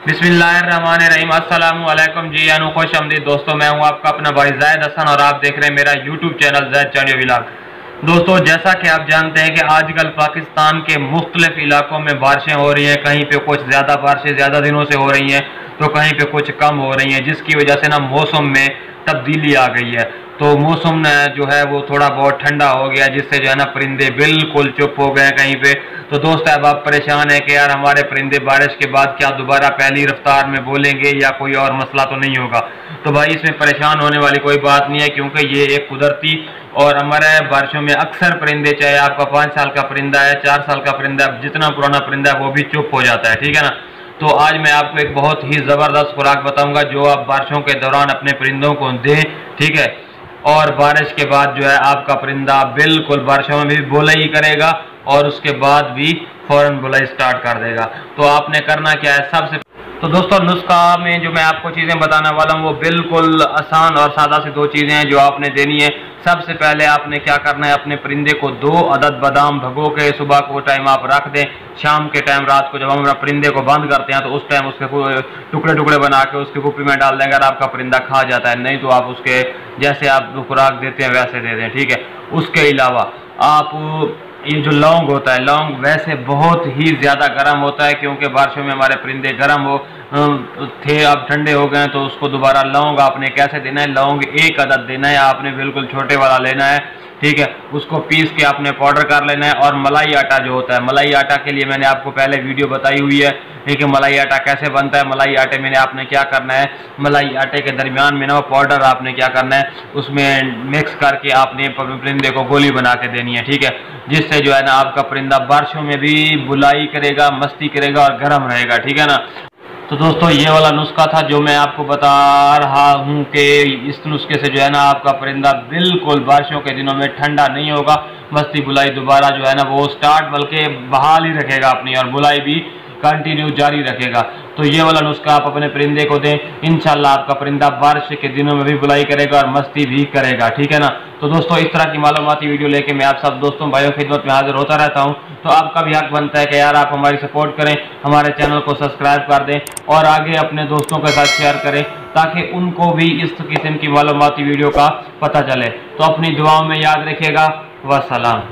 बिस्मिल्लाहिर्रहमानिर्रहीम। अस्सलाम वालेकुम जी, यानी खुश आमदीद दोस्तों। मैं हूं आपका अपना भाई ज़ैद हसन और आप देख रहे हैं मेरा यूट्यूब चैनल ज़ैद चांडियो व्लॉग। दोस्तों, जैसा कि आप जानते हैं कि आजकल पाकिस्तान के मुख्तलिफ इलाकों में बारिशें हो रही हैं। कहीं पे कुछ ज़्यादा बारिशें ज़्यादा दिनों से हो रही हैं तो कहीं पे कुछ कम हो रही हैं, जिसकी वजह से ना मौसम में तब्दीली आ गई है। तो मौसम जो है वो थोड़ा बहुत ठंडा हो गया, जिससे जो है ना परिंदे बिल्कुल चुप हो गए कहीं पे। तो दोस्त अब आप परेशान हैं कि यार हमारे परिंदे बारिश के बाद क्या दोबारा पहली रफ्तार में बोलेंगे या कोई और मसला तो नहीं होगा। तो भाई इसमें परेशान होने वाली कोई बात नहीं है, क्योंकि ये एक कुदरती और हमारे बारिशों में अक्सर परिंदे, चाहे आपका 5 साल का परिंदा है, 4 साल का परिंदा है, जितना पुराना परिंदा है वो भी चुप हो जाता है, ठीक है ना। तो आज मैं आपको एक बहुत ही ज़बरदस्त खुराक बताऊंगा जो आप बारिशों के दौरान अपने परिंदों को दें, ठीक है। और बारिश के बाद जो है आपका परिंदा बिल्कुल बारिशों में भी बुलाई करेगा और उसके बाद भी फौरन बुलाई स्टार्ट कर देगा। तो आपने करना क्या है, सबसे तो दोस्तों नुस्खा में जो मैं आपको चीज़ें बताने वाला हूँ वो बिल्कुल आसान और सादा सी 2 चीज़ें हैं जो आपने देनी है। सबसे पहले आपने क्या करना है, अपने परिंदे को 2 अदद बादाम भगो के सुबह को टाइम आप रख दें। शाम के टाइम रात को जब हम परिंदे को बंद करते हैं तो उस टाइम उसके टुकड़े टुकड़े बना के उसकी कुप्पी में डाल दें। अगर आपका परिंदा खा जाता है, नहीं तो आप उसके जैसे आप खुराक देते हैं वैसे दे दें, ठीक है। उसके अलावा आप ये जो लौंग होता है, लौंग वैसे बहुत ही ज़्यादा गर्म होता है, क्योंकि बारिशों में हमारे परिंदे गर्म थे, अब ठंडे हो गए तो उसको दोबारा लौंग आपने कैसे देना है, लौंग 1 अदद देना है आपने, बिल्कुल छोटे वाला लेना है, ठीक है। उसको पीस के आपने पाउडर कर लेना है। और मलाई आटा जो होता है, मलाई आटा के लिए मैंने आपको पहले वीडियो बताई हुई है, ठीक है, मलाई आटा कैसे बनता है। मलाई आटे में आपने क्या करना है, मलाई आटे के दरमियान में ना पाउडर आपने क्या करना है, उसमें मिक्स करके आपने परिंदे को गोली बना के देनी है, ठीक है। जिससे जो है ना आपका परिंदा बारिशों में भी बुलाई करेगा, मस्ती करेगा और गर्म रहेगा, ठीक है ना। तो दोस्तों ये वाला नुस्खा था जो मैं आपको बता रहा हूँ कि इस नुस्खे से जो है ना आपका परिंदा बिल्कुल बारिशों के दिनों में ठंडा नहीं होगा, मस्ती बुलाई दोबारा जो है ना वो स्टार्ट बल्कि बहाल ही रखेगा अपनी, और बुलाई भी कंटिन्यू जारी रखेगा। तो ये वाला नुस्खा आप अपने परिंदे को दें, इंशाल्लाह आपका परिंदा बारिश के दिनों में भी बुलाई करेगा और मस्ती भी करेगा, ठीक है ना। तो दोस्तों इस तरह की मालूमाती वीडियो लेके मैं आप सब दोस्तों भाइयों की खिदमत में हाजिर होता रहता हूं। तो आपका भी हक बनता है कि यार आप हमारी सपोर्ट करें, हमारे चैनल को सब्सक्राइब कर दें और आगे अपने दोस्तों के साथ शेयर करें, ताकि उनको भी इस किस्म की मालूमाती वीडियो का पता चले। तो अपनी दुआओं में याद रखिएगा। वस्सलाम।